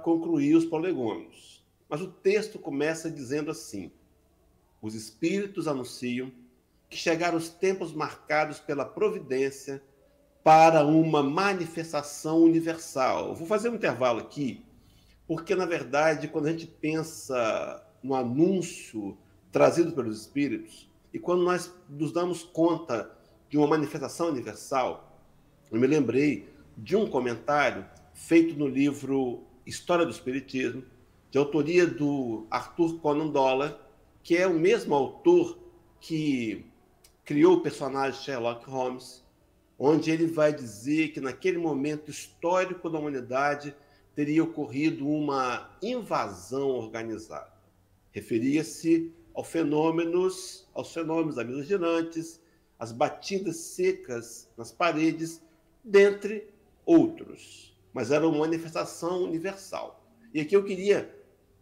concluir os prolegômenos. Mas o texto começa dizendo assim: os Espíritos anunciam que chegaram os tempos marcados pela providência para uma manifestação universal. Eu vou fazer um intervalo aqui, porque, na verdade, quando a gente pensa no anúncio trazido pelos Espíritos, e quando nós nos damos conta de uma manifestação universal, eu me lembrei de um comentário feito no livro História do Espiritismo, de autoria do Arthur Conan Doyle, que é o mesmo autor que criou o personagem Sherlock Holmes, onde ele vai dizer que naquele momento histórico da humanidade teria ocorrido uma invasão organizada. Referia-se aos fenômenos alucinantes, as batidas secas nas paredes, dentre outros. Mas era uma manifestação universal. E aqui eu queria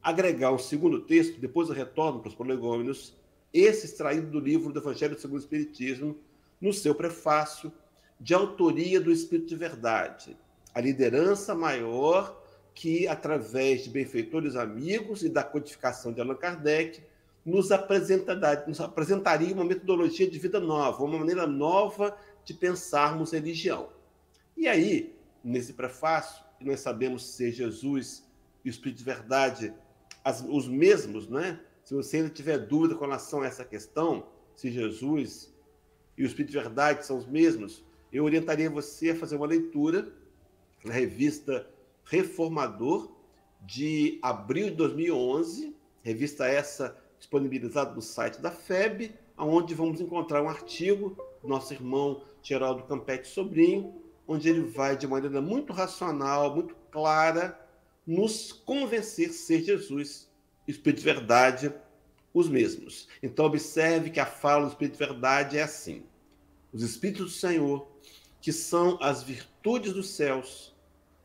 agregar um segundo texto, depois eu retorno para os prolegômenos, esse extraído do livro do Evangelho segundo o Espiritismo, no seu prefácio, de autoria do Espírito de Verdade, a liderança maior que, através de benfeitores amigos e da codificação de Allan Kardec, nos apresentaria uma metodologia de vida nova, uma maneira nova de pensarmos religião. E aí, nesse prefácio, nós sabemos ser Jesus e o Espírito de Verdade os mesmos, né? Se você ainda tiver dúvida com relação a essa questão, se Jesus e o Espírito de Verdade são os mesmos, eu orientaria você a fazer uma leitura na revista Reformador, de abril de 2011, revista essa disponibilizada no site da FEB, onde vamos encontrar um artigo do nosso irmão Geraldo Campetti Sobrinho, onde ele vai, de maneira muito racional, muito clara, nos convencer ser Jesus e o Espírito de Verdade os mesmos. Então, observe que a fala do Espírito de Verdade é assim: os Espíritos do Senhor, que são as virtudes dos céus,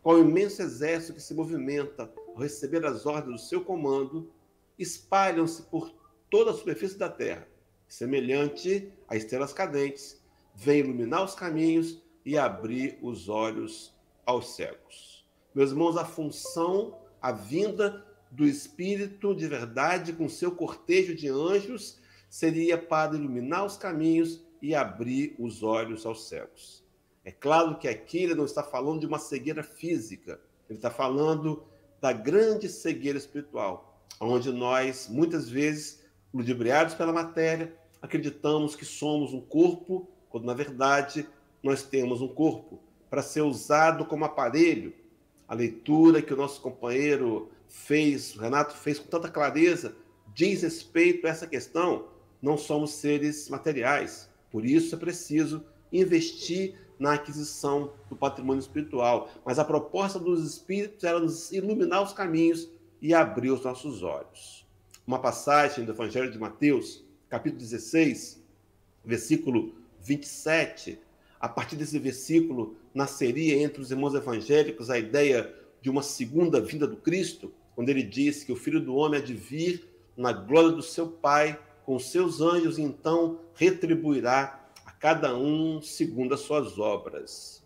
com o imenso exército que se movimenta ao receber as ordens do seu comando, espalham-se por toda a superfície da terra, semelhante a estrelas cadentes, vêm iluminar os caminhos e abrir os olhos aos cegos. Meus irmãos, a função, a vinda do Espírito de Verdade com seu cortejo de anjos seria para iluminar os caminhos e abrir os olhos aos cegos. É claro que aqui ele não está falando de uma cegueira física, ele está falando da grande cegueira espiritual, onde nós, muitas vezes, ludibriados pela matéria, acreditamos que somos um corpo, quando, na verdade, nós temos um corpo para ser usado como aparelho. A leitura que o nosso companheiro fez, o Renato fez com tanta clareza, diz respeito a essa questão. Não somos seres materiais, por isso é preciso investir na aquisição do patrimônio espiritual. Mas a proposta dos Espíritos era nos iluminar os caminhos e abrir os nossos olhos. Uma passagem do Evangelho de Mateus, capítulo 16, versículo 27, a partir desse versículo nasceria entre os irmãos evangélicos a ideia de uma segunda vinda do Cristo, quando ele diz que o Filho do Homem há de vir na glória do seu Pai, com os seus anjos, e então retribuirá a cada um segundo as suas obras.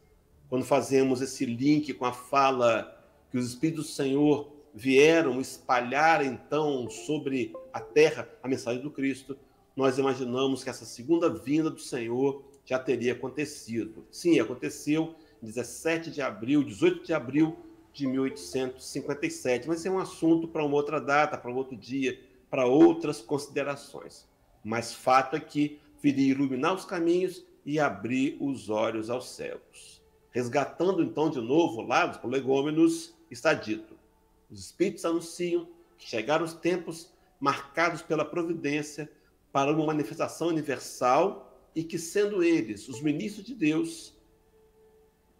Quando fazemos esse link com a fala que os Espíritos do Senhor vieram espalhar, então, sobre a terra a mensagem do Cristo, nós imaginamos que essa segunda vinda do Senhor já teria acontecido. Sim, aconteceu em 18 de abril de 1857, mas é um assunto para uma outra data, para um outro dia, para outras considerações. Mas fato é que viria iluminar os caminhos e abrir os olhos aos cegos. Resgatando, então, de novo, lá dos prolegômenos, está dito: os Espíritos anunciam que chegaram os tempos marcados pela providência para uma manifestação universal e que, sendo eles os ministros de Deus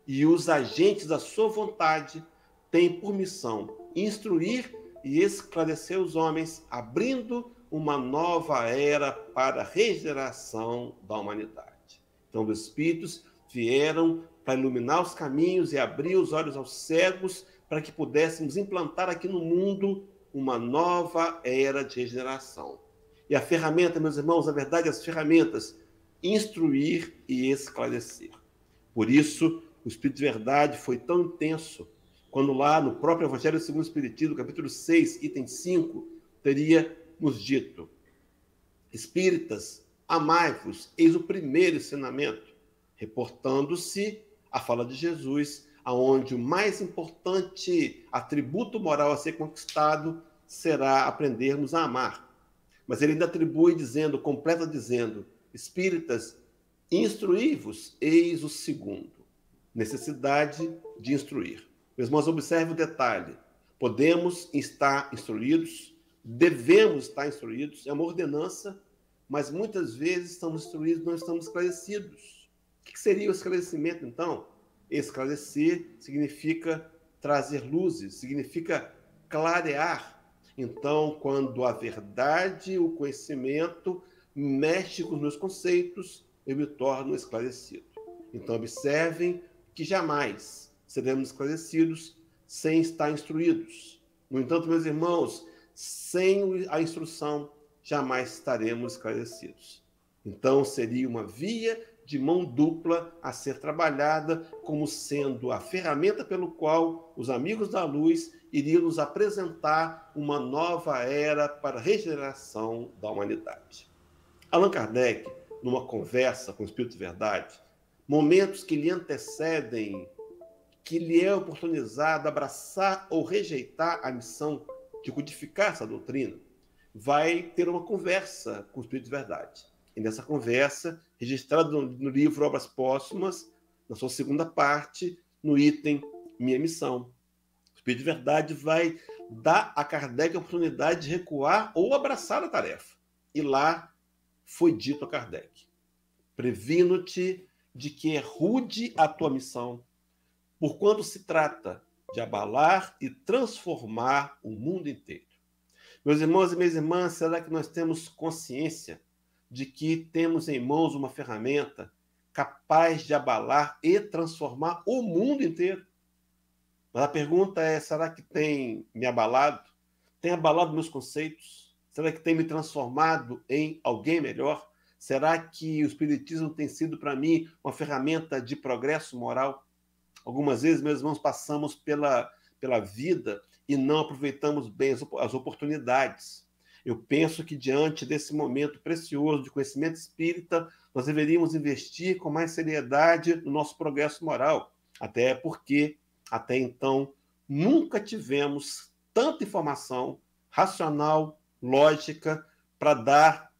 e os agentes da sua vontade, têm por missão instruir e esclarecer os homens, abrindo uma nova era para a regeneração da humanidade. Então, os Espíritos vieram para iluminar os caminhos e abrir os olhos aos cegos, para que pudéssemos implantar aqui no mundo uma nova era de regeneração. E a ferramenta, meus irmãos, na verdade, as ferramentas: instruir e esclarecer. Por isso, o Espírito de Verdade foi tão intenso quando lá no próprio Evangelho segundo o Espiritismo, capítulo 6, item 5, teria nos dito: espíritas, amai-vos, eis o primeiro ensinamento, reportando-se à fala de Jesus, aonde o mais importante atributo moral a ser conquistado será aprendermos a amar. Mas ele ainda atribui dizendo, completa dizendo: espíritas, instruí-vos, eis o segundo, necessidade de instruir. Meus irmãos, observe o detalhe. Podemos estar instruídos, devemos estar instruídos, é uma ordenança, mas muitas vezes estamos instruídos, não estamos esclarecidos. O que seria o esclarecimento, então? Esclarecer significa trazer luzes, significa clarear. Então, quando a verdade, o conhecimento mexe com os meus conceitos, eu me torno esclarecido. Então, observem que jamais seremos esclarecidos sem estar instruídos. No entanto, meus irmãos, sem a instrução, jamais estaremos esclarecidos. Então, seria uma via de mão dupla a ser trabalhada como sendo a ferramenta pelo qual os amigos da luz iriam nos apresentar uma nova era para a regeneração da humanidade. Allan Kardec, numa conversa com o Espírito de Verdade, momentos que lhe antecedem, que lhe é oportunizado abraçar ou rejeitar a missão de codificar essa doutrina, vai ter uma conversa com o Espírito de Verdade. E nessa conversa, registrada no livro Obras Póstumas, na sua segunda parte, no item Minha Missão, o Espírito de Verdade vai dar a Kardec a oportunidade de recuar ou abraçar a tarefa. E lá foi dito a Kardec: previno-te de que é rude a tua missão, porquanto se trata de abalar e transformar o mundo inteiro. Meus irmãos e minhas irmãs, será que nós temos consciência de que temos em mãos uma ferramenta capaz de abalar e transformar o mundo inteiro? Mas a pergunta é: será que tem me abalado? Tem abalado meus conceitos? Será que tem me transformado em alguém melhor? Será que o Espiritismo tem sido para mim uma ferramenta de progresso moral? Algumas vezes, meus irmãos, passamos pela vida e não aproveitamos bem as oportunidades. Eu penso que, diante desse momento precioso de conhecimento espírita, nós deveríamos investir com mais seriedade no nosso progresso moral. Até porque, até então, nunca tivemos tanta informação racional, lógica, para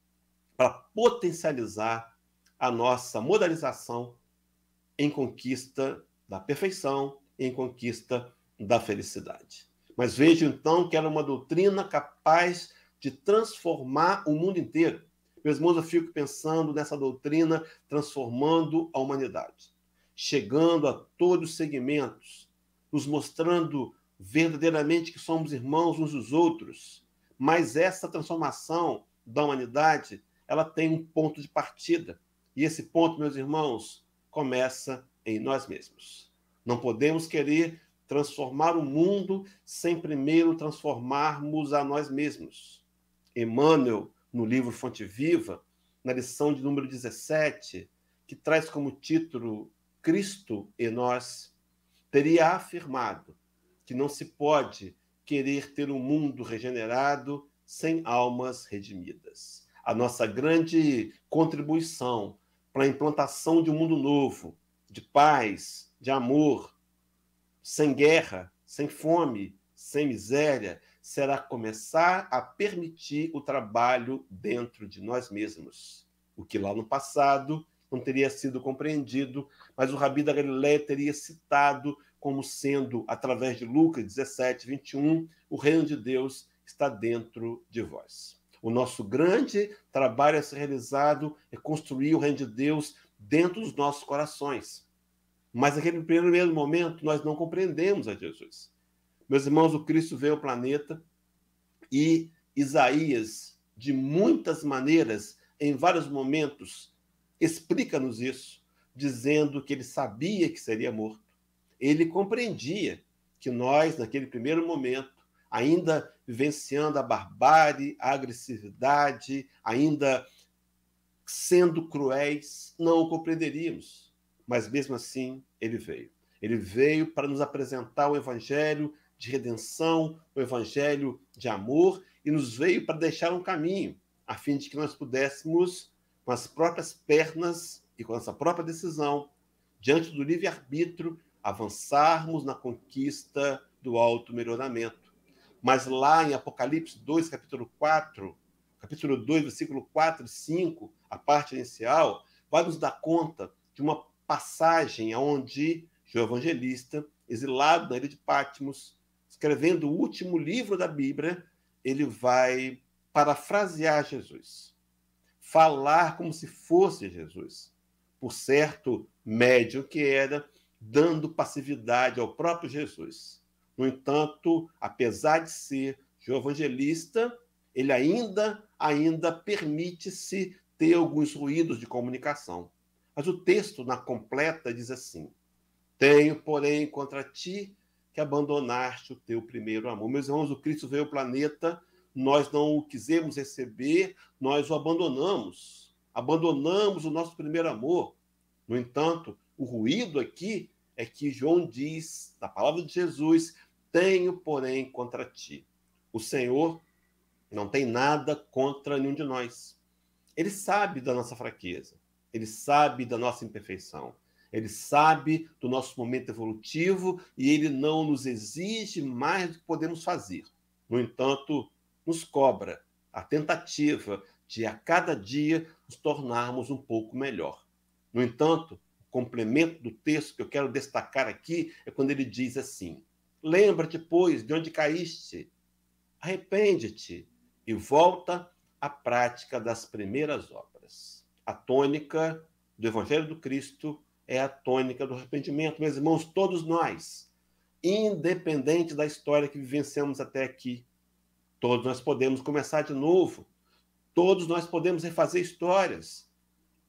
potencializar a nossa modernização em conquista da perfeição, em conquista da felicidade. Mas vejo, então, que era uma doutrina capaz de transformar o mundo inteiro. Meus irmãos, eu fico pensando nessa doutrina transformando a humanidade, chegando a todos os segmentos, nos mostrando verdadeiramente que somos irmãos uns dos outros. Mas essa transformação da humanidade, ela tem um ponto de partida. E esse ponto, meus irmãos, começa em nós mesmos. Não podemos querer transformar o mundo sem primeiro transformarmos a nós mesmos. Emmanuel, no livro Fonte Viva, na lição de número 17, que traz como título Cristo e Nós, teria afirmado que não se pode querer ter um mundo regenerado sem almas redimidas. A nossa grande contribuição para a implantação de um mundo novo, de paz, de amor, sem guerra, sem fome, sem miséria, será começar a permitir o trabalho dentro de nós mesmos. O que lá no passado não teria sido compreendido, mas o Rabi da Galileia teria citado como sendo, através de Lucas 17, 21, o reino de Deus está dentro de vós. O nosso grande trabalho a ser realizado é construir o reino de Deus dentro dos nossos corações. Mas naquele primeiro momento nós não compreendemos a Jesus. Meus irmãos, o Cristo veio ao planeta e Isaías, de muitas maneiras, em vários momentos, explica-nos isso, dizendo que ele sabia que seria morto. Ele compreendia que nós, naquele primeiro momento, ainda vivenciando a barbárie, a agressividade, ainda sendo cruéis, não o compreenderíamos. Mas mesmo assim, ele veio. Ele veio para nos apresentar o evangelho de redenção, o evangelho de amor, e nos veio para deixar um caminho, a fim de que nós pudéssemos, com as próprias pernas e com a nossa própria decisão, diante do livre-arbítrio, avançarmos na conquista do auto-melhoramento. Mas lá em Apocalipse 2, capítulo 4, capítulo 2, versículo 4 e 5, a parte inicial, vai nos dar conta de uma passagem onde João Evangelista, exilado na ilha de Patmos, escrevendo o último livro da Bíblia, ele vai parafrasear Jesus, falar como se fosse Jesus, por certo médium que era, dando passividade ao próprio Jesus. No entanto, apesar de ser João Evangelista, ele ainda permite-se ter alguns ruídos de comunicação. Mas o texto, na completa, diz assim: tenho, porém, contra ti que abandonaste o teu primeiro amor. Meus irmãos, o Cristo veio ao planeta, nós não o quisemos receber, nós o abandonamos. Abandonamos o nosso primeiro amor. No entanto, o ruído aqui é que João diz, na palavra de Jesus, tenho, porém, contra ti. O Senhor não tem nada contra nenhum de nós. Ele sabe da nossa fraqueza, ele sabe da nossa imperfeição, ele sabe do nosso momento evolutivo e ele não nos exige mais do que podemos fazer. No entanto, nos cobra a tentativa de, a cada dia, nos tornarmos um pouco melhor. No entanto, o complemento do texto que eu quero destacar aqui é quando ele diz assim: lembra-te, pois, de onde caíste, arrepende-te e volta à prática das primeiras obras. A tônica do Evangelho do Cristo é a tônica do arrependimento. Meus irmãos, todos nós, independente da história que vivenciamos até aqui, todos nós podemos começar de novo, todos nós podemos refazer histórias,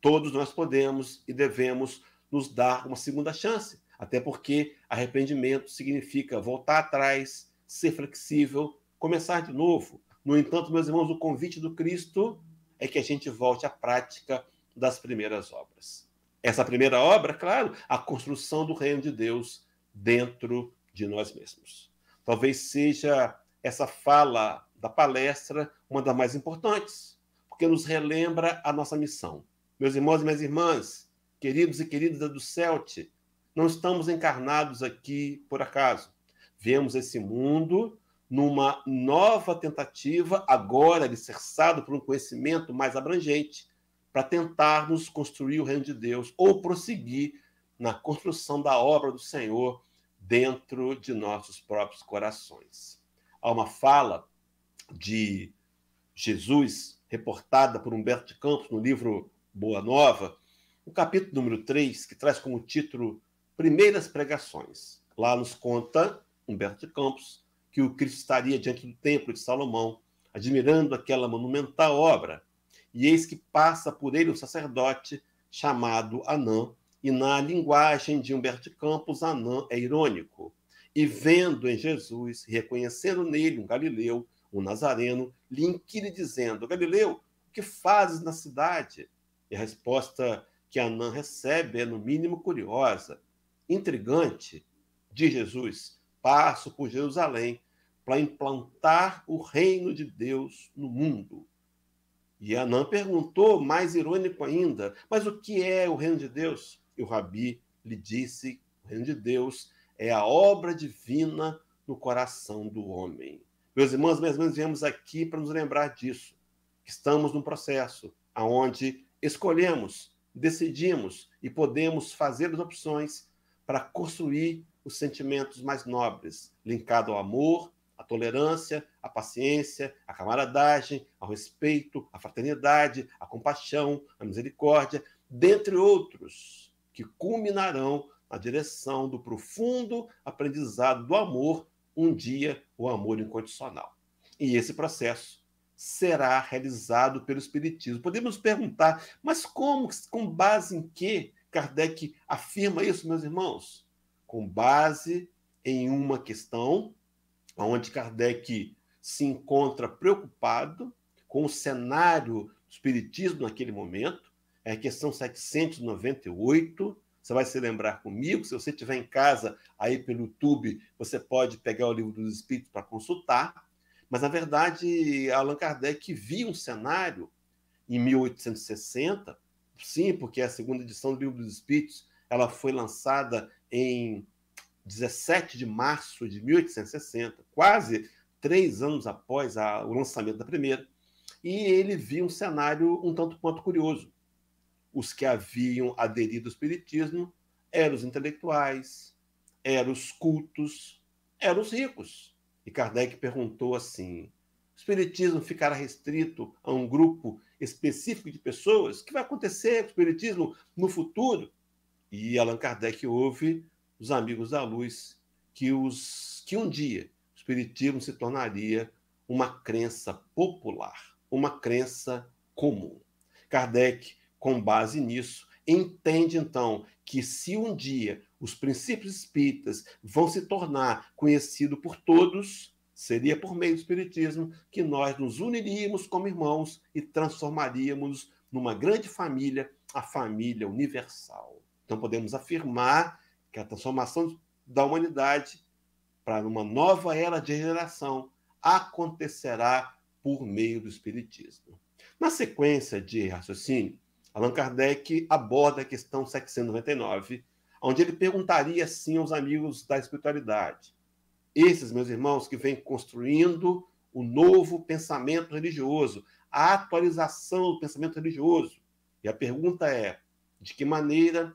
todos nós podemos e devemos nos dar uma segunda chance, até porque arrependimento significa voltar atrás, ser flexível, começar de novo. No entanto, meus irmãos, o convite do Cristo é que a gente volte à prática das primeiras obras. Essa primeira obra, claro, a construção do reino de Deus dentro de nós mesmos. Talvez seja essa fala da palestra uma das mais importantes, porque nos relembra a nossa missão. Meus irmãos e minhas irmãs, queridos e queridas do CELT, não estamos encarnados aqui por acaso. Viemos esse mundo numa nova tentativa, agora alicerçado por um conhecimento mais abrangente, para tentarmos construir o reino de Deus ou prosseguir na construção da obra do Senhor dentro de nossos próprios corações. Há uma fala de Jesus, reportada por Humberto de Campos no livro Boa Nova, o capítulo número 3, que traz como título Primeiras Pregações. Lá nos conta Humberto de Campos que o Cristo estaria diante do Templo de Salomão, admirando aquela monumental obra, e eis que passa por ele um sacerdote chamado Anã, e na linguagem de Humberto de Campos, Anã é irônico. E vendo em Jesus, reconhecendo nele um galileu, um nazareno, lhe inquire dizendo: Galileu, o que fazes na cidade? E a resposta que Anã recebe é, no mínimo, curiosa, intrigante. Diz Jesus: passo por Jerusalém para implantar o reino de Deus no mundo. E Anã perguntou, mais irônico ainda, mas o que é o reino de Deus? E o Rabi lhe disse: o reino de Deus é a obra divina no coração do homem. Meus irmãos, minhas irmãs, viemos aqui para nos lembrar disso, que estamos num processo onde escolhemos, decidimos e podemos fazer as opções para construir os sentimentos mais nobres, linkado ao amor, à tolerância, à paciência, à camaradagem, ao respeito, à fraternidade, à compaixão, à misericórdia, dentre outros, que culminarão na direção do profundo aprendizado do amor, um dia o amor incondicional. E esse processo será realizado pelo Espiritismo. Podemos perguntar, mas como, com base em que Kardec afirma isso, meus irmãos? Com base em uma questão onde Kardec se encontra preocupado com o cenário do Espiritismo naquele momento, é a questão 798, Você vai se lembrar comigo, se você estiver em casa, aí pelo YouTube, você pode pegar o Livro dos Espíritos para consultar. Mas, na verdade, Allan Kardec viu um cenário em 1860, sim, porque a segunda edição do Livro dos Espíritos ela foi lançada em 17 de março de 1860, quase 3 anos após o lançamento da primeira, e ele viu um cenário um tanto quanto curioso. Os que haviam aderido ao espiritismo eram os intelectuais, eram os cultos, eram os ricos. E Kardec perguntou assim: o espiritismo ficará restrito a um grupo específico de pessoas? O que vai acontecer com o espiritismo no futuro? E Allan Kardec ouve os amigos da luz que um dia o espiritismo se tornaria uma crença popular, uma crença comum. Kardec, com base nisso, entende então que se um dia os princípios espíritas vão se tornar conhecidos por todos, seria por meio do espiritismo que nós nos uniríamos como irmãos e transformaríamos numa grande família, a família universal. Então podemos afirmar que a transformação da humanidade para uma nova era de regeneração acontecerá por meio do espiritismo. Na sequência de raciocínio, Allan Kardec aborda a questão 799, onde ele perguntaria assim aos amigos da espiritualidade: esses, meus irmãos, que vêm construindo o novo pensamento religioso, a atualização do pensamento religioso. E a pergunta é: de que maneira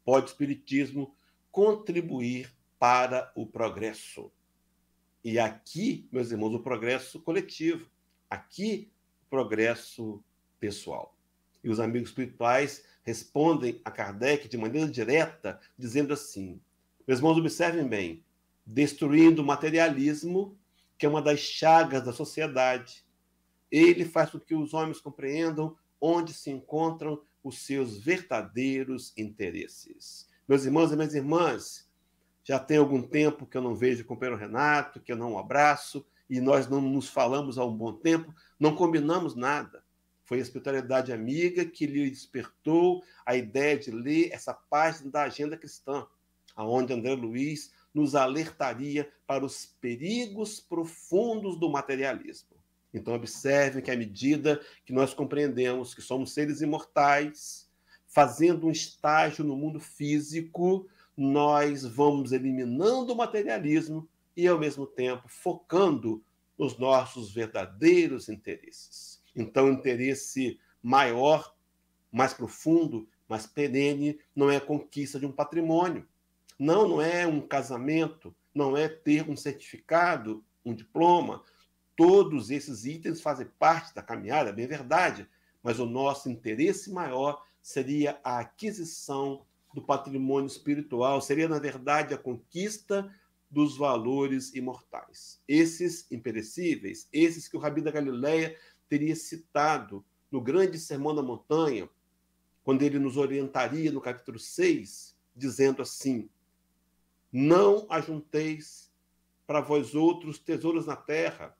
pode o espiritismo contribuir para o progresso? E aqui, meus irmãos, o progresso coletivo, aqui o progresso pessoal. E os amigos espirituais respondem a Kardec de maneira direta, dizendo assim: meus irmãos, observem bem, destruindo o materialismo, que é uma das chagas da sociedade, ele faz com que os homens compreendam onde se encontram os seus verdadeiros interesses. Meus irmãos e minhas irmãs, já tem algum tempo que eu não vejo o companheiro Renato, que eu não o abraço, e nós não nos falamos há um bom tempo, não combinamos nada. Foi a espiritualidade amiga que lhe despertou a ideia de ler essa página da Agenda Cristã, onde André Luiz nos alertaria para os perigos profundos do materialismo. Então, observem que à medida que nós compreendemos que somos seres imortais, fazendo um estágio no mundo físico, nós vamos eliminando o materialismo e, ao mesmo tempo, focando nos nossos verdadeiros interesses. Então, o interesse maior, mais profundo, mais perene, não é a conquista de um patrimônio. Não é um casamento, não é ter um certificado, um diploma. Todos esses itens fazem parte da caminhada, é bem verdade, mas o nosso interesse maior seria a aquisição do patrimônio espiritual, seria, na verdade, a conquista dos valores imortais. Esses imperecíveis, esses que o Rabi da Galileia teria citado no grande Sermão da Montanha, quando ele nos orientaria no capítulo 6, dizendo assim: não ajunteis para vós outros tesouros na terra,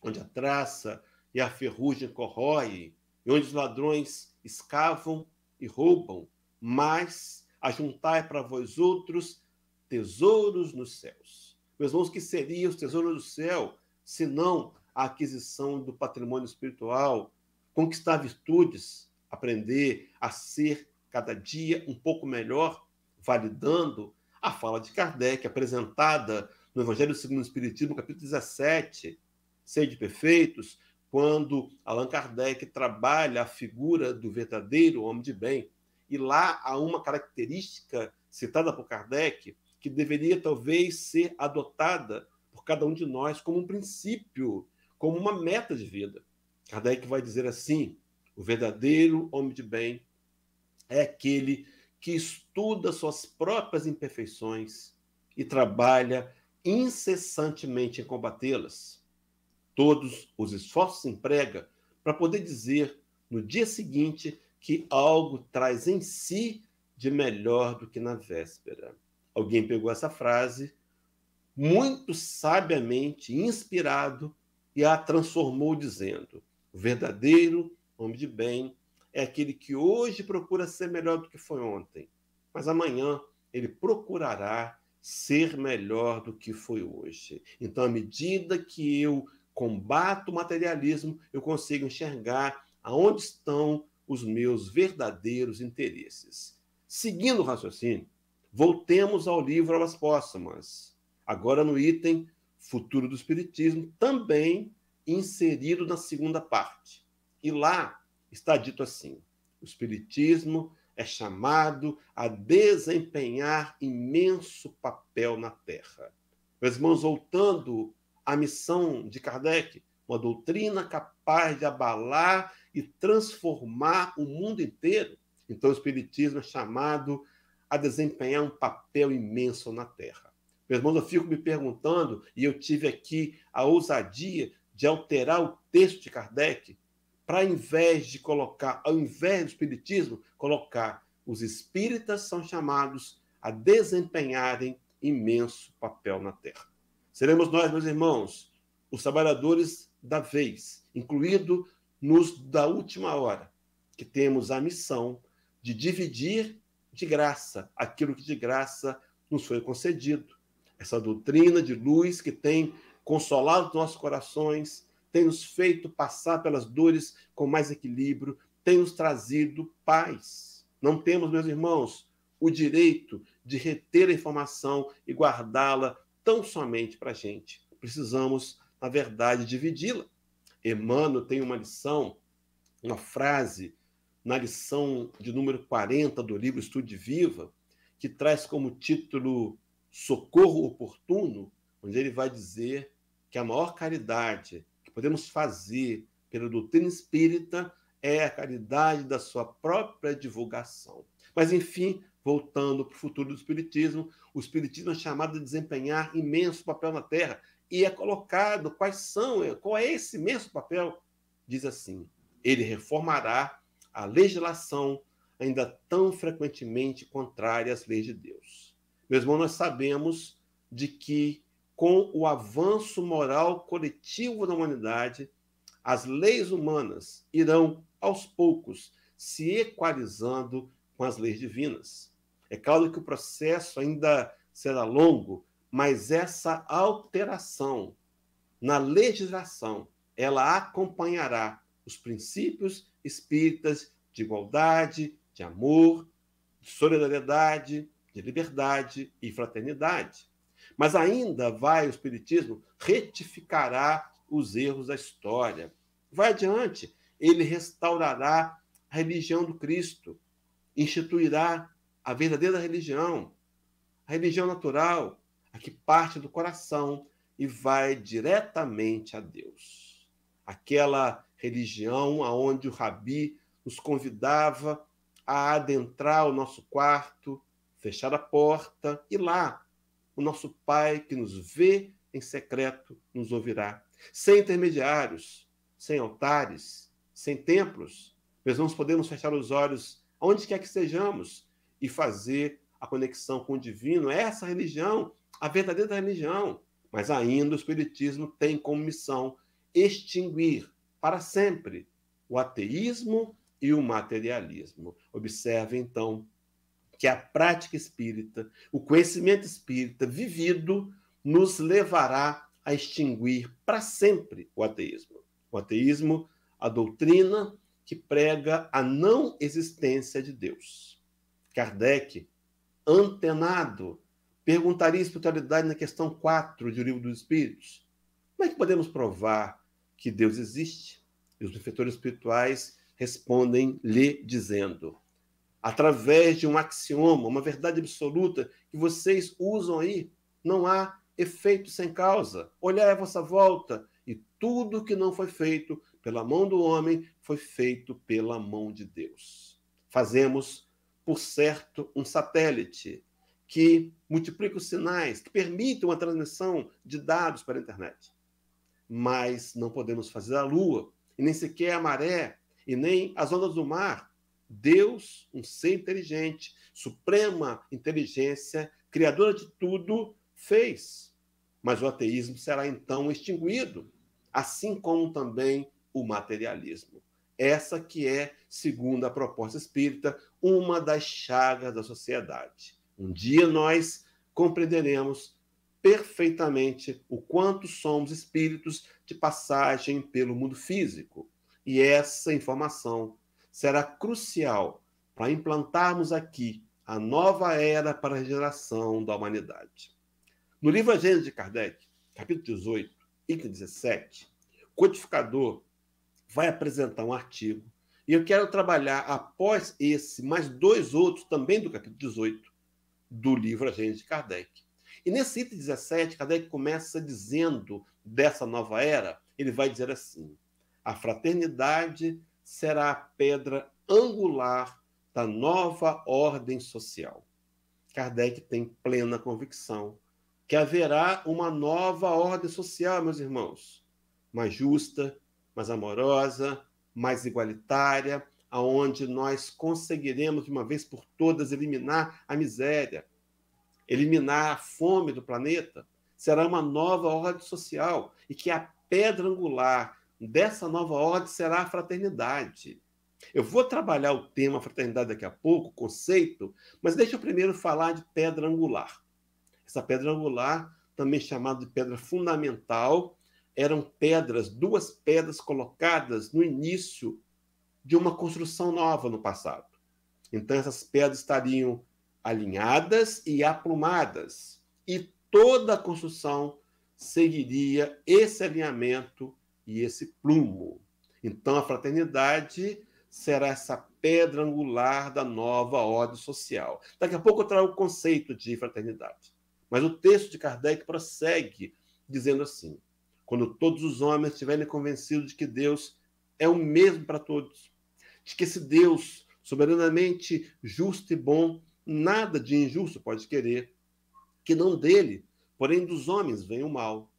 onde a traça e a ferrugem corroem, e onde os ladrões escavam e roubam, mas ajuntai para vós outros tesouros nos céus. Meus irmãos, que seriam os tesouros do céu, senão a aquisição do patrimônio espiritual, conquistar virtudes, aprender a ser cada dia um pouco melhor, validando a fala de Kardec, apresentada no Evangelho segundo o Espiritismo, capítulo 17, Sede Perfeitos, quando Allan Kardec trabalha a figura do verdadeiro homem de bem. E lá há uma característica citada por Kardec que deveria talvez ser adotada por cada um de nós como um princípio, como uma meta de vida. Kardec vai dizer assim: o verdadeiro homem de bem é aquele que estuda suas próprias imperfeições e trabalha incessantemente em combatê-las. Todos os esforços emprega para poder dizer no dia seguinte que algo traz em si de melhor do que na véspera. Alguém pegou essa frase, muito sabiamente inspirado, e a transformou dizendo: o verdadeiro homem de bem é aquele que hoje procura ser melhor do que foi ontem, mas amanhã ele procurará ser melhor do que foi hoje. Então, à medida que eu combato o materialismo, eu consigo enxergar aonde estão os meus verdadeiros interesses. Seguindo o raciocínio, voltemos ao livro Aulas Póstumas, agora no item Futuro do Espiritismo, também inserido na segunda parte. E lá está dito assim: o Espiritismo é chamado a desempenhar imenso papel na Terra. Meus irmãos, voltando à missão de Kardec, uma doutrina capaz de abalar e transformar o mundo inteiro. Então, o Espiritismo é chamado a desempenhar um papel imenso na Terra. Meus irmãos, eu fico me perguntando, e eu tive aqui a ousadia de alterar o texto de Kardec, para, ao invés do Espiritismo, colocar os espíritas são chamados a desempenharem imenso papel na Terra. Seremos nós, meus irmãos, os trabalhadores da vez, incluído nos da última hora, que temos a missão de dividir de graça aquilo que de graça nos foi concedido. Essa doutrina de luz que tem consolado nossos corações, tem nos feito passar pelas dores com mais equilíbrio, tem nos trazido paz. Não temos, meus irmãos, o direito de reter a informação e guardá-la tão somente para a gente. Precisamos, na verdade, dividi-la. Emmanuel tem uma lição, uma frase, na lição de número 40 do livro Estude Viva, que traz como título Socorro Oportuno, onde ele vai dizer que a maior caridade que podemos fazer pela doutrina espírita é a caridade da sua própria divulgação. Mas, enfim, voltando para o futuro do Espiritismo, o Espiritismo é chamado de desempenhar imenso papel na Terra, e é colocado qual é esse imenso papel? Diz assim: ele reformará a legislação ainda tão frequentemente contrária às leis de Deus. Meus irmãos, nós sabemos de que, com o avanço moral coletivo da humanidade, as leis humanas irão, aos poucos, se equalizando com as leis divinas. É claro que o processo ainda será longo, mas essa alteração na legislação, ela acompanhará os princípios espíritas de igualdade, de amor, de solidariedade, de liberdade e fraternidade. Mas ainda o Espiritismo retificará os erros da história. Vai adiante, ele restaurará a religião do Cristo, instituirá a verdadeira religião, a religião natural, a que parte do coração e vai diretamente a Deus. Aquela religião aonde o Rabi nos convidava a adentrar o nosso quarto, fechar a porta e lá o nosso Pai, que nos vê em secreto, nos ouvirá. Sem intermediários, sem altares, sem templos, nós podemos fechar os olhos onde quer que estejamos e fazer a conexão com o divino. É essa religião, a verdadeira religião. Mas ainda o Espiritismo tem como missão extinguir para sempre o ateísmo e o materialismo. Observe, então, que a prática espírita, o conhecimento espírita vivido, nos levará a extinguir para sempre o ateísmo. O ateísmo, a doutrina que prega a não existência de Deus. Kardec, antenado, perguntaria a espiritualidade na questão 4 de O Livro dos Espíritos: como é que podemos provar que Deus existe? E os benfeitores espirituais respondem-lhe dizendo: através de um axioma, uma verdade absoluta que vocês usam aí, não há efeito sem causa. Olhai à vossa volta, e tudo que não foi feito pela mão do homem foi feito pela mão de Deus. Fazemos, por certo, um satélite que multiplica os sinais, que permite uma transmissão de dados para a internet. Mas não podemos fazer a Lua, e nem sequer a maré, e nem as ondas do mar. Deus, um ser inteligente, suprema inteligência, criadora de tudo, fez. Mas o ateísmo será então extinguido, assim como também o materialismo. Essa que é, segundo a proposta espírita, uma das chagas da sociedade. Um dia nós compreenderemos perfeitamente o quanto somos espíritos de passagem pelo mundo físico. E essa informação será crucial para implantarmos aqui a nova era para a regeneração da humanidade. No livro A Gênese de Kardec, capítulo 18, item 17, o codificador vai apresentar um artigo e eu quero trabalhar após esse mais dois outros também do capítulo 18 do livro A Gênese de Kardec. E nesse item 17, Kardec começa dizendo dessa nova era, ele vai dizer assim: a fraternidade será a pedra angular da nova ordem social. Kardec tem plena convicção que haverá uma nova ordem social, meus irmãos, mais justa, mais amorosa, mais igualitária, aonde nós conseguiremos de uma vez por todas eliminar a miséria, eliminar a fome do planeta. Será uma nova ordem social e que a pedra angular dessa nova ordem será a fraternidade. Eu vou trabalhar o tema fraternidade daqui a pouco, o conceito, mas deixa eu primeiro falar de pedra angular. Essa pedra angular, também chamada de pedra fundamental, eram pedras, duas pedras colocadas no início de uma construção nova no passado. Então, essas pedras estariam alinhadas e aplumadas, e toda a construção seguiria esse alinhamento e esse plumo. Então, a fraternidade será essa pedra angular da nova ordem social. Daqui a pouco eu trago o conceito de fraternidade. Mas o texto de Kardec prossegue dizendo assim: quando todos os homens estiverem convencidos de que Deus é o mesmo para todos, de que esse Deus soberanamente justo e bom, nada de injusto pode querer, que não dele, porém dos homens, vem o mal,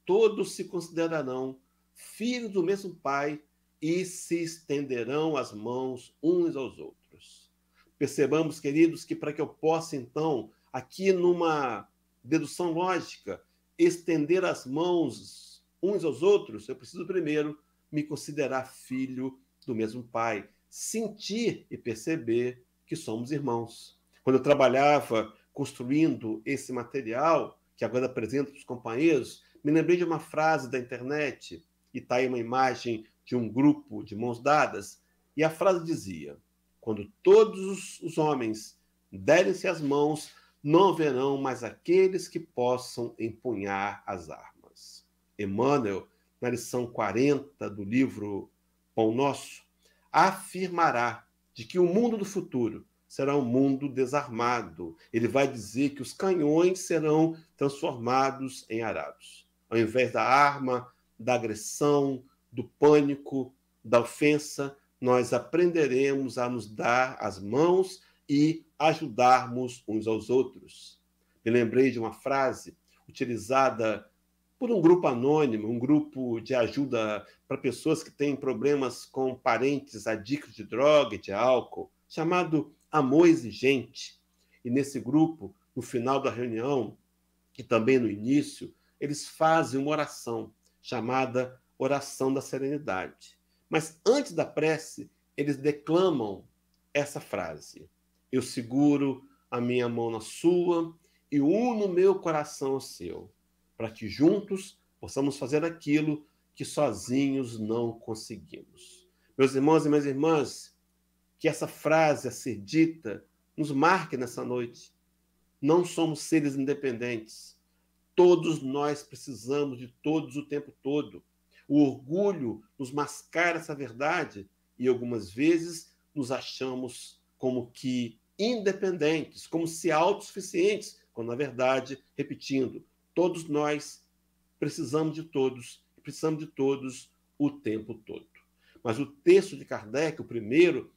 todos se considerarão filhos do mesmo Pai e se estenderão as mãos uns aos outros. Percebamos, queridos, que para que eu possa, então, aqui numa dedução lógica, estender as mãos uns aos outros, eu preciso primeiro me considerar filho do mesmo Pai, sentir e perceber que somos irmãos. Quando eu trabalhava construindo esse material, que agora apresento para os companheiros, me lembrei de uma frase da internet, e está aí uma imagem de um grupo de mãos dadas, e a frase dizia: quando todos os homens derem-se as mãos, não haverão mais aqueles que possam empunhar as armas. Emmanuel, na lição 40 do livro Pão Nosso, afirmará de que o mundo do futuro será um mundo desarmado. Ele vai dizer que os canhões serão transformados em arados. Ao invés da arma, da agressão, do pânico, da ofensa, nós aprenderemos a nos dar as mãos e ajudarmos uns aos outros. Me lembrei de uma frase utilizada por um grupo anônimo, um grupo de ajuda para pessoas que têm problemas com parentes adictos de droga e de álcool, chamado Amor Exigente. E nesse grupo, no final da reunião, e também no início, eles fazem uma oração chamada Oração da Serenidade. Mas antes da prece, eles declamam essa frase: eu seguro a minha mão na sua e uno meu coração ao seu, para que juntos possamos fazer aquilo que sozinhos não conseguimos. Meus irmãos e minhas irmãs, que essa frase a ser dita nos marque nessa noite. Não somos seres independentes. Todos nós precisamos de todos o tempo todo. O orgulho nos mascara essa verdade e algumas vezes nos achamos como que independentes, como se autossuficientes, quando na verdade, repetindo, todos nós precisamos de todos o tempo todo. Mas o texto de Kardec, o primeiro,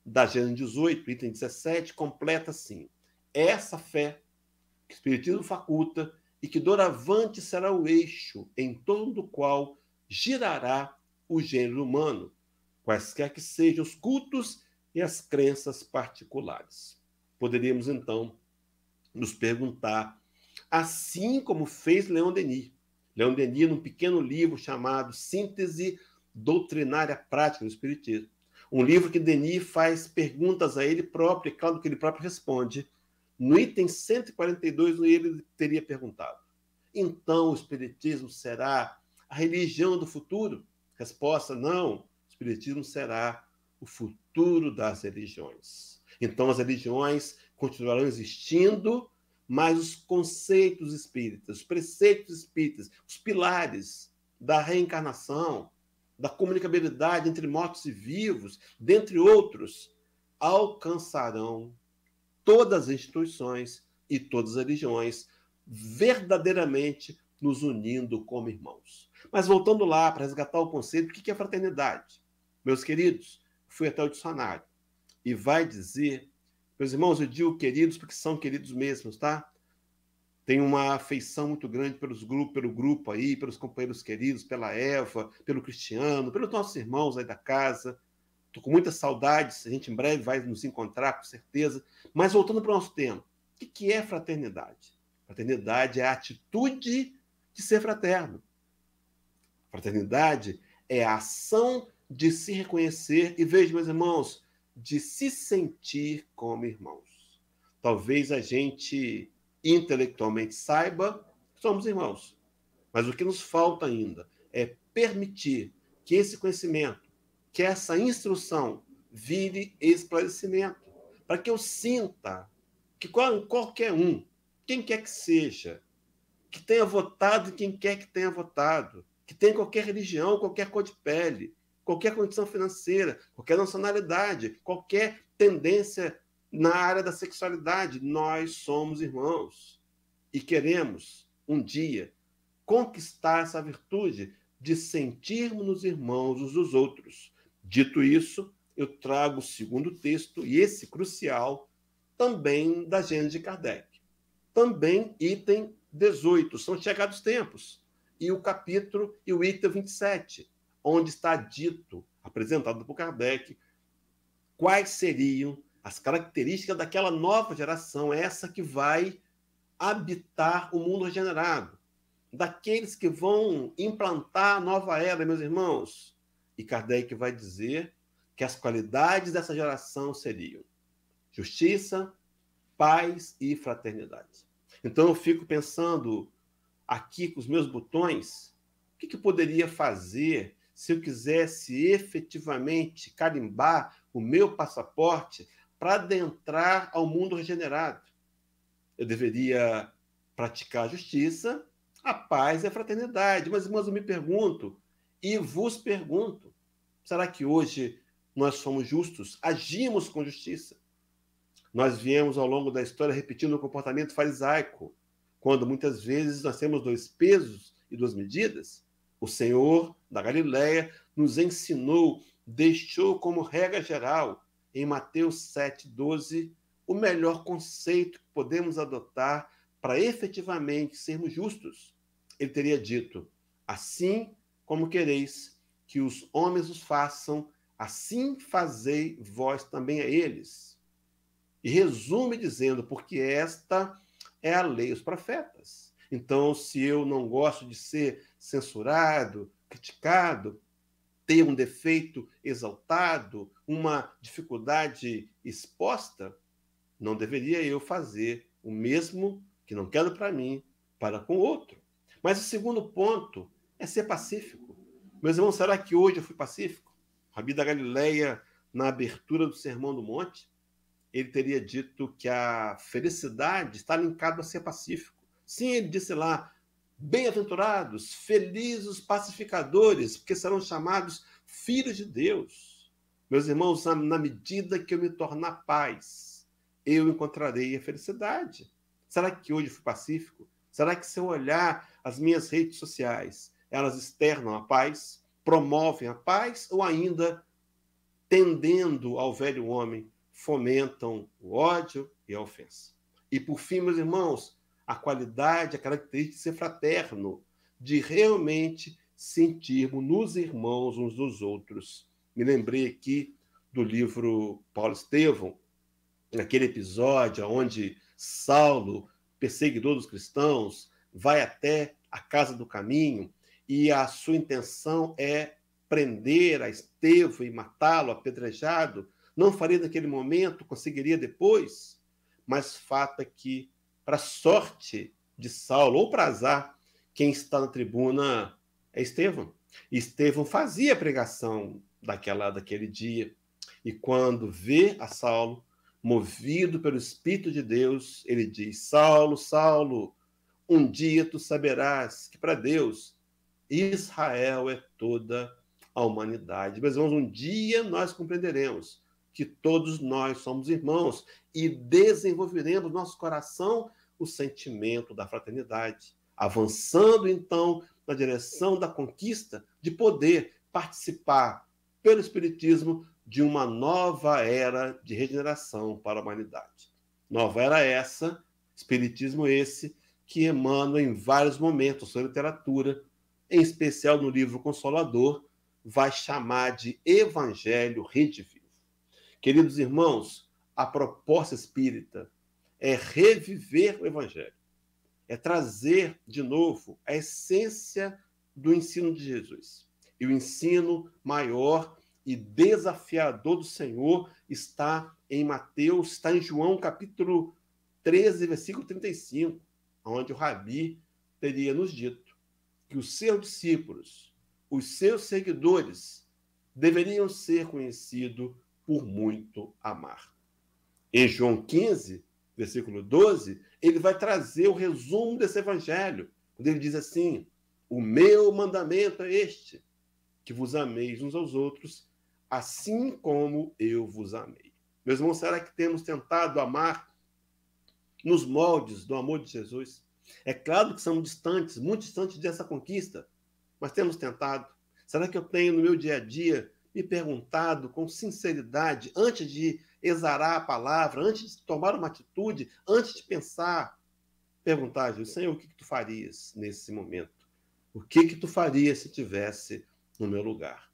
da Gênese 18, item 17, completa assim: essa fé que o Espiritismo faculta e que doravante será o eixo em torno do qual girará o gênero humano, quaisquer que sejam os cultos e as crenças particulares. Poderíamos, então, nos perguntar, assim como fez Leon Denis. Leon Denis, num pequeno livro chamado Síntese doutrinária prática do Espiritismo. Um livro que Denis faz perguntas a ele próprio, e claro que ele próprio responde. No item 142, ele teria perguntado: então o Espiritismo será a religião do futuro? Resposta: não, o Espiritismo será o futuro das religiões. Então as religiões continuarão existindo, mas os conceitos espíritas, os preceitos espíritas, os pilares da reencarnação, da comunicabilidade entre mortos e vivos, dentre outros, alcançarão todas as instituições e todas as religiões, verdadeiramente nos unindo como irmãos. Mas voltando lá para resgatar o conceito, o que é fraternidade? Meus queridos, fui até o dicionário e vai dizer, meus irmãos, eu digo queridos porque são queridos mesmos, tá? Tem uma afeição muito grande pelo grupo aí, pelos companheiros queridos, pela Eva, pelo Cristiano, pelos nossos irmãos aí da casa. Estou com muitas saudades, a gente em breve vai nos encontrar, com certeza. Mas voltando para o nosso tema, o que é fraternidade? Fraternidade é a atitude de ser fraterno. Fraternidade é a ação de se reconhecer e, veja, meus irmãos, de se sentir como irmãos. Talvez a gente intelectualmente saiba que somos irmãos, mas o que nos falta ainda é permitir que esse conhecimento, que essa instrução vire esclarecimento, para que eu sinta que qualquer um, quem quer que seja, que tenha votado, quem quer que tenha votado, que tenha qualquer religião, qualquer cor de pele, qualquer condição financeira, qualquer nacionalidade, qualquer tendência na área da sexualidade, nós somos irmãos e queremos um dia conquistar essa virtude de sentirmos-nos irmãos uns dos outros. Dito isso, eu trago o segundo texto, e esse crucial, também da Gênesis de Kardec. Também item 18, são chegados tempos, e o capítulo e o item 27, onde está dito, apresentado por Kardec, quais seriam as características daquela nova geração, essa que vai habitar o mundo regenerado, daqueles que vão implantar a nova era, meus irmãos. E Kardec vai dizer que as qualidades dessa geração seriam justiça, paz e fraternidade. Então eu fico pensando aqui com os meus botões, o que eu poderia fazer se eu quisesse efetivamente carimbar o meu passaporte para adentrar ao mundo regenerado? Eu deveria praticar a justiça, a paz e a fraternidade. Mas, irmãos, eu me pergunto, e vos pergunto, será que hoje nós somos justos? Agimos com justiça? Nós viemos ao longo da história repetindo o comportamento farisaico, quando muitas vezes nós temos 2 pesos e 2 medidas. O Senhor da Galileia nos ensinou, deixou como regra geral, em Mateus 7,12, o melhor conceito que podemos adotar para efetivamente sermos justos. Ele teria dito: assim como quereis que os homens os façam, assim fazei vós também a eles. E resume dizendo, porque esta é a lei e os profetas. Então, se eu não gosto de ser censurado, criticado, ter um defeito exaltado, uma dificuldade exposta, não deveria eu fazer o mesmo que não quero para mim, para com o outro. Mas o segundo ponto é ser pacífico. Meus irmãos, será que hoje eu fui pacífico? Rabi da Galileia, na abertura do Sermão do Monte, ele teria dito que a felicidade está linkada a ser pacífico. Sim, ele disse lá, bem-aventurados, felizes os pacificadores, porque serão chamados filhos de Deus. Meus irmãos, na medida que eu me tornar paz, eu encontrarei a felicidade. Será que hoje fui pacífico? Será que se eu olhar as minhas redes sociais, elas externam a paz, promovem a paz ou ainda, tendendo ao velho homem, fomentam o ódio e a ofensa? E por fim, meus irmãos, a qualidade, a característica de ser fraterno, de realmente sentirmos nos irmãos uns dos outros. Me lembrei aqui do livro Paulo Estevão, naquele episódio onde Saulo, perseguidor dos cristãos, vai até a casa do caminho e a sua intenção é prender a Estevão e matá-lo apedrejado, não faria naquele momento, conseguiria depois, mas fato é que, para sorte de Saulo, ou para azar, quem está na tribuna é Estevão. E Estevão fazia a pregação daquele dia, e quando vê a Saulo, movido pelo Espírito de Deus, ele diz: Saulo, Saulo, um dia tu saberás que para Deus Israel é toda a humanidade. Meus irmãos, um dia nós compreenderemos que todos nós somos irmãos e desenvolveremos no nosso coração o sentimento da fraternidade, avançando então na direção da conquista de poder participar pelo Espiritismo de uma nova era de regeneração para a humanidade. Nova era essa, Espiritismo esse, que emana em vários momentos sua literatura, em especial no livro Consolador, vai chamar de Evangelho Redivivo. Queridos irmãos, a proposta espírita é reviver o Evangelho, é trazer de novo a essência do ensino de Jesus. E o ensino maior e desafiador do Senhor está em Mateus, está em João capítulo 13, versículo 35, onde o Rabi teria nos dito que os seus discípulos, os seus seguidores, deveriam ser conhecidos por muito amar. Em João 15, versículo 12, ele vai trazer o resumo desse evangelho, quando ele diz assim: o meu mandamento é este, que vos ameis uns aos outros, assim como eu vos amei. Meus irmãos, será que temos tentado amar nos moldes do amor de Jesus? É claro que somos distantes, muito distantes dessa conquista, mas temos tentado. Será que eu tenho no meu dia a dia me perguntado com sinceridade, antes de exarar a palavra, antes de tomar uma atitude, antes de pensar, perguntar a Jesus: Senhor, o que tu farias nesse momento? O que tu farias se tivesse no meu lugar?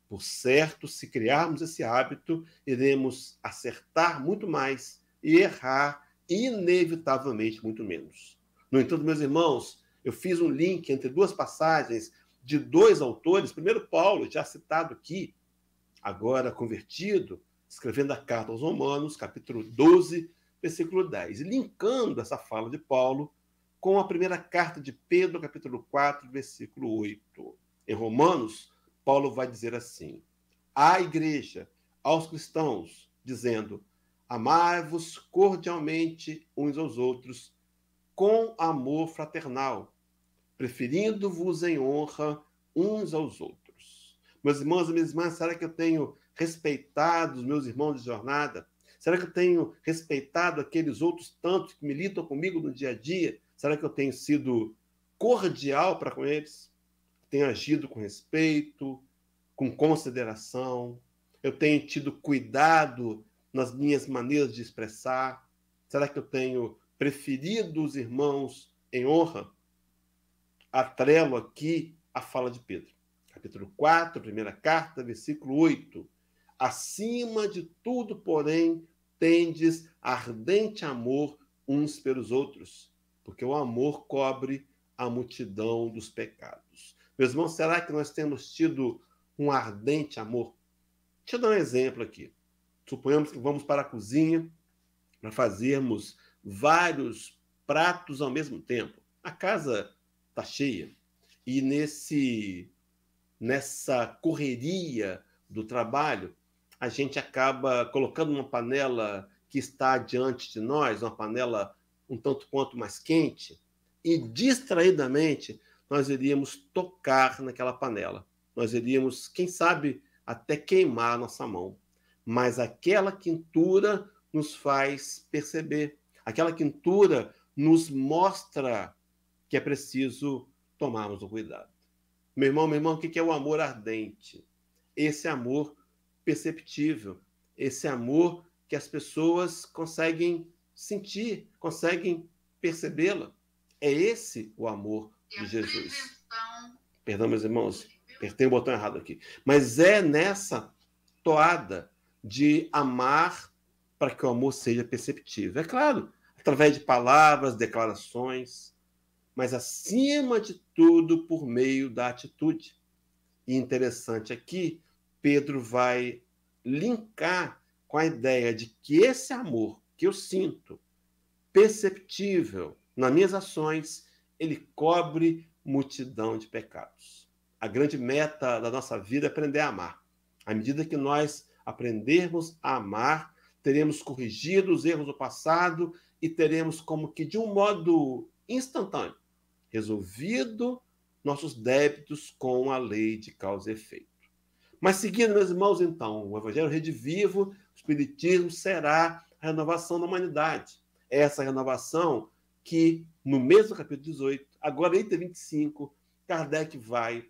Por certo, se criarmos esse hábito, iremos acertar muito mais e errar inevitavelmente muito menos. No entanto, meus irmãos, eu fiz um link entre duas passagens de dois autores. Primeiro, Paulo, já citado aqui, agora convertido, escrevendo a carta aos Romanos, capítulo 12, versículo 10, e linkando essa fala de Paulo com a primeira carta de Pedro, capítulo 4, versículo 8. Em Romanos, Paulo vai dizer assim: à igreja, aos cristãos, dizendo: amai-vos cordialmente uns aos outros com amor fraternal, preferindo-vos em honra uns aos outros. Meus irmãos e minhas irmãs, será que eu tenho respeitado os meus irmãos de jornada? Será que eu tenho respeitado aqueles outros tantos que militam comigo no dia a dia? Será que eu tenho sido cordial para com eles? Tenho agido com respeito, com consideração? Eu tenho tido cuidado nas minhas maneiras de expressar? Será que eu tenho preferido os irmãos em honra? Atrelo aqui a fala de Pedro. Capítulo 4, primeira carta, versículo 8. Acima de tudo, porém, tendes ardente amor uns pelos outros, porque o amor cobre a multidão dos pecados. Meus irmãos, será que nós temos tido um ardente amor? Deixa eu dar um exemplo aqui. Suponhamos que vamos para a cozinha para fazermos vários pratos ao mesmo tempo. A casa está cheia e nessa correria do trabalho, a gente acaba colocando uma panela que está diante de nós, uma panela um tanto quanto mais quente, e distraidamente nós iríamos tocar naquela panela. Nós iríamos, quem sabe, até queimar a nossa mão. Mas aquela quentura nos faz perceber, aquela quentura nos mostra que é preciso tomarmos o cuidado. Meu irmão, o que é o amor ardente? Esse amor perceptível, esse amor que as pessoas conseguem sentir, conseguem percebê-la. É esse o amor de Jesus. Perdão, meus irmãos, apertei o botão errado aqui. Mas é nessa toada de amar para que o amor seja perceptível. É claro, através de palavras, declarações, mas acima de tudo por meio da atitude. E interessante aqui, Pedro vai linkar com a ideia de que esse amor que eu sinto, perceptível nas minhas ações, ele cobre multidão de pecados. A grande meta da nossa vida é aprender a amar. À medida que nós aprendermos a amar, teremos corrigido os erros do passado e teremos como que de um modo instantâneo resolvido nossos débitos com a lei de causa e efeito. Mas seguindo, meus irmãos, então, o Evangelho redivivo, o Espiritismo será a renovação da humanidade. Essa renovação que, no mesmo capítulo 18, agora item 25, Kardec vai,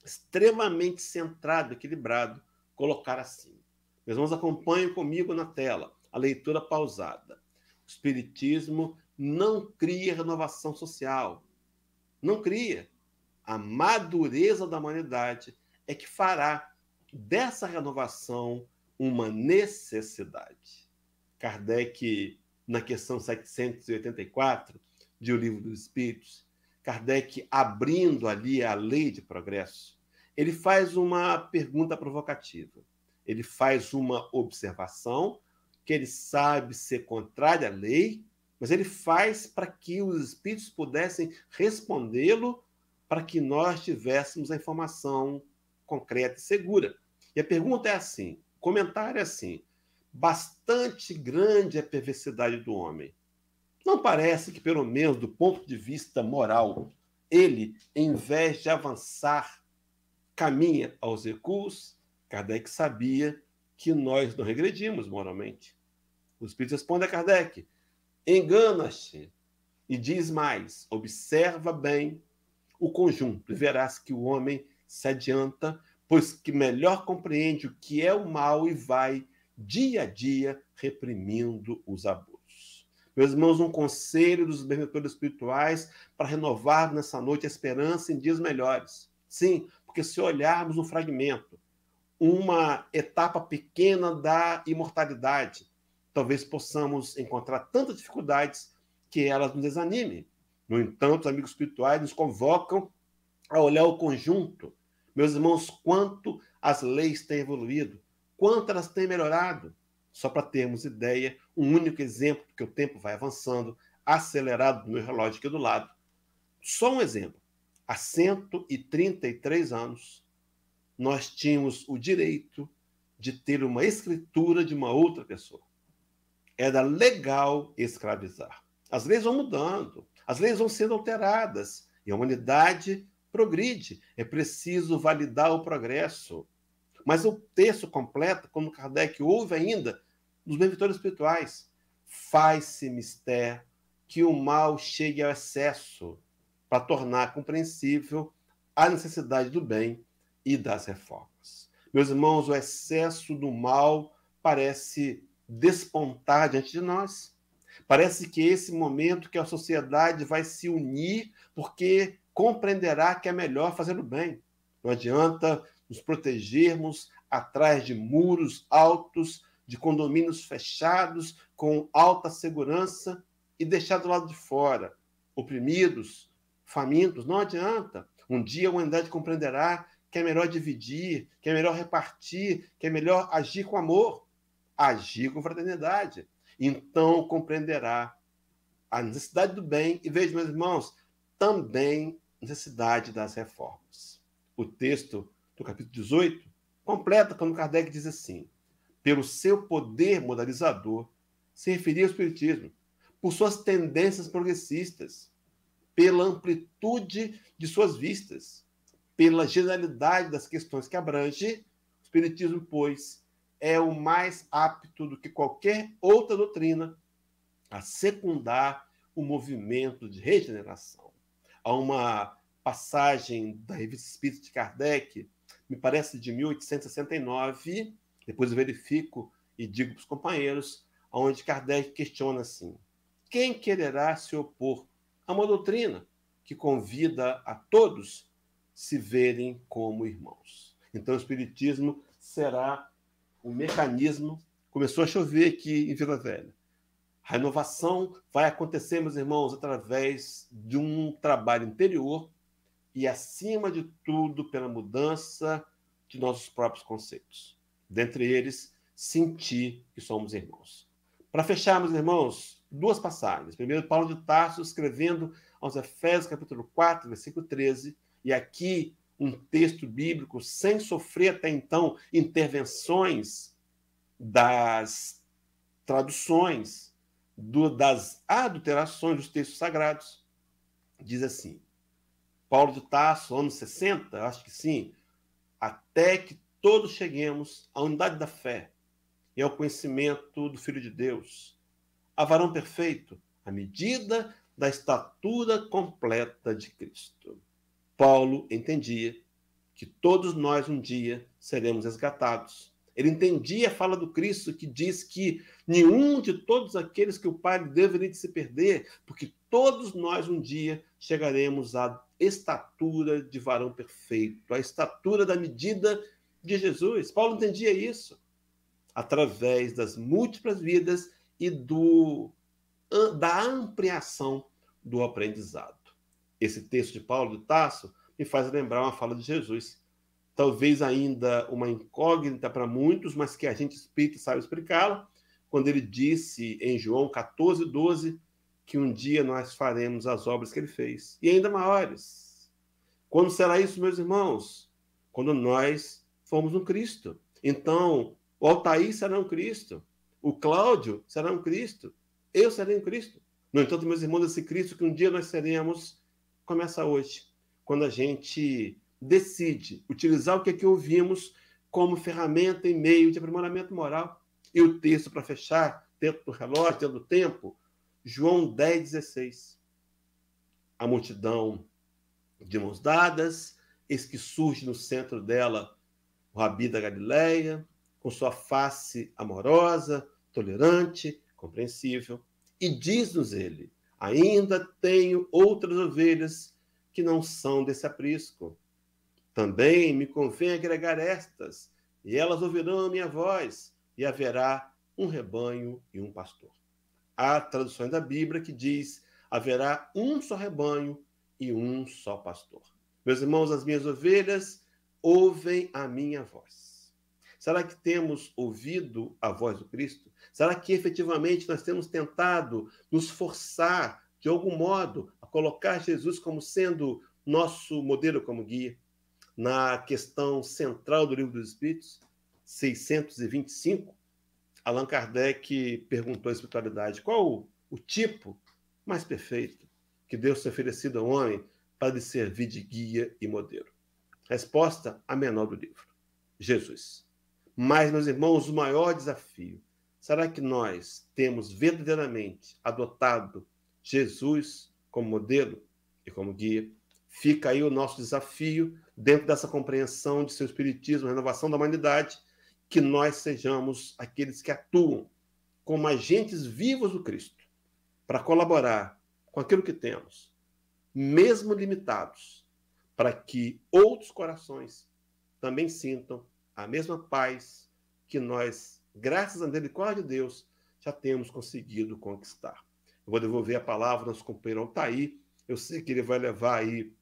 extremamente centrado, equilibrado, colocar assim. Meus irmãos, acompanhem comigo na tela a leitura pausada. O Espiritismo não cria renovação social. Não cria. A madureza da humanidade é que fará dessa renovação uma necessidade. Kardec, na questão 784 de O Livro dos Espíritos, Kardec, abrindo ali a lei de progresso, ele faz uma pergunta provocativa. Ele faz uma observação que ele sabe ser contrária à lei, mas ele faz para que os espíritos pudessem respondê-lo, para que nós tivéssemos a informação concreta e segura. E a pergunta é assim, o comentário é assim: bastante grande é a perversidade do homem. Não parece que, pelo menos do ponto de vista moral, ele, em vez de avançar, caminha aos recuos? Kardec sabia que nós não regredimos moralmente. O Espírito responde a Kardec: engana-te e diz mais, observa bem o conjunto e verás que o homem se adianta, pois que melhor compreende o que é o mal e vai, dia a dia, reprimindo os abusos. Meus irmãos, um conselho dos benfeitores espirituais para renovar nessa noite a esperança em dias melhores. Sim, porque se olharmos um fragmento, uma etapa pequena da imortalidade, talvez possamos encontrar tantas dificuldades que elas nos desanimem. No entanto, os amigos espirituais nos convocam a olhar o conjunto. Meus irmãos, quanto as leis têm evoluído, quanto elas têm melhorado. Só para termos ideia, um único exemplo, porque o tempo vai avançando, acelerado no meu relógio aqui do lado. Só um exemplo. Há 133 anos, nós tínhamos o direito de ter uma escritura de uma outra pessoa. Era legal escravizar. As leis vão mudando, as leis vão sendo alteradas, e a humanidade progride. É preciso validar o progresso. Mas o texto completo, como Kardec ouve ainda nos benfeitores espirituais, faz-se mister que o mal chegue ao excesso para tornar compreensível a necessidade do bem e das reformas. Meus irmãos, o excesso do mal parece despontar diante de nós. Parece que esse momento que a sociedade vai se unir porque compreenderá que é melhor fazer o bem. Não adianta nos protegermos atrás de muros altos, de condomínios fechados, com alta segurança, e deixar do lado de fora oprimidos, famintos. Não adianta. Um dia a humanidade compreenderá que é melhor dividir, que é melhor repartir, que é melhor agir com amor, agir com fraternidade. Então compreenderá a necessidade do bem e, veja, meus irmãos, também a necessidade das reformas. O texto do capítulo 18 completa quando Kardec diz assim: pelo seu poder moralizador, se referia ao Espiritismo, por suas tendências progressistas, pela amplitude de suas vistas, pela generalidade das questões que abrange, o Espiritismo, pois, é o mais apto do que qualquer outra doutrina a secundar o movimento de regeneração. Há uma passagem da Revista Espírita de Kardec, me parece de 1869, depois eu verifico e digo para os companheiros, onde Kardec questiona assim: quem quererá se opor a uma doutrina que convida a todos se verem como irmãos? Então o Espiritismo será o mecanismo. Começou a chover aqui em Vila Velha. A renovação vai acontecer, meus irmãos, através de um trabalho interior e, acima de tudo, pela mudança de nossos próprios conceitos. Dentre eles, sentir que somos irmãos. Para fecharmos, irmãos, duas passagens. Primeiro, Paulo de Tarso escrevendo aos Efésios, capítulo 4, versículo 13, e aqui um texto bíblico sem sofrer até então intervenções das traduções, das adulterações dos textos sagrados. Diz assim, Paulo de Tarso, anos 60, acho que sim, até que todos cheguemos à unidade da fé e ao conhecimento do Filho de Deus, a varão perfeito, à medida da estatura completa de Cristo. Paulo entendia que todos nós um dia seremos resgatados. Ele entendia a fala do Cristo que diz que nenhum de todos aqueles que o Pai lhe deveria se perder, porque todos nós um dia chegaremos à estatura de varão perfeito, à estatura da medida de Jesus. Paulo entendia isso através das múltiplas vidas e da ampliação do aprendizado. Esse texto de Paulo de Tarso me faz lembrar uma fala de Jesus, talvez ainda uma incógnita para muitos, mas que a gente espírita sabe explicá-la, quando ele disse em João 14, 12, que um dia nós faremos as obras que ele fez, e ainda maiores. Quando será isso, meus irmãos? Quando nós formos no Cristo. Então, o Altair será um Cristo, o Cláudio será um Cristo, eu serei um Cristo. No entanto, meus irmãos, esse Cristo que um dia nós seremos, começa hoje, quando a gente decide utilizar o que aqui ouvimos como ferramenta e meio de aprimoramento moral. E o texto, para fechar, dentro do relógio, dentro do tempo, João 10, 16. A multidão de mãos dadas, eis que surge no centro dela o Rabi da Galileia, com sua face amorosa, tolerante, compreensível, e diz-nos ele, ainda tenho outras ovelhas que não são desse aprisco. Também me convém agregar estas, e elas ouvirão a minha voz, e haverá um rebanho e um pastor. Há traduções da Bíblia que diz, haverá um só rebanho e um só pastor. Meus irmãos, as minhas ovelhas ouvem a minha voz. Será que temos ouvido a voz do Cristo? Será que efetivamente nós temos tentado nos forçar, de algum modo, a colocar Jesus como sendo nosso modelo, como guia? Na questão central do Livro dos Espíritos, 625, Allan Kardec perguntou à espiritualidade qual o tipo mais perfeito que Deus se oferecido ao homem para lhe servir de guia e modelo. Resposta, a menor do livro: Jesus. Mas, meus irmãos, o maior desafio, será que nós temos verdadeiramente adotado Jesus como modelo e como guia? Fica aí o nosso desafio, dentro dessa compreensão de seu espiritismo, renovação da humanidade, que nós sejamos aqueles que atuam como agentes vivos do Cristo, para colaborar com aquilo que temos, mesmo limitados, para que outros corações também sintam a mesma paz que nós, graças à misericórdia de Deus, já temos conseguido conquistar. Eu vou devolver a palavra ao nosso companheiro Altair. Eu sei que ele vai levar aí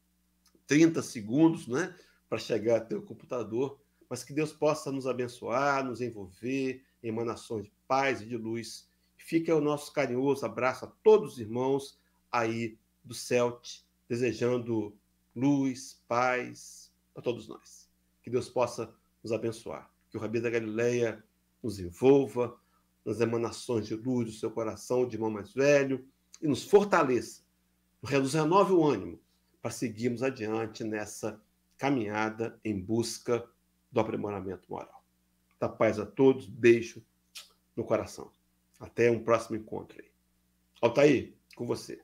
30 segundos, né, para chegar até o computador, mas que Deus possa nos abençoar, nos envolver em emanações de paz e de luz. Fica o nosso carinhoso abraço a todos os irmãos aí do CELT, desejando luz, paz para todos nós. Que Deus possa nos abençoar. Que o Rabi da Galileia nos envolva nas emanações de luz do seu coração de irmão mais velho e nos fortaleça, nos renove o ânimo para seguirmos adiante nessa caminhada em busca do aprimoramento moral. Da paz a todos, beijo no coração. Até um próximo encontro aí. Altair, com você.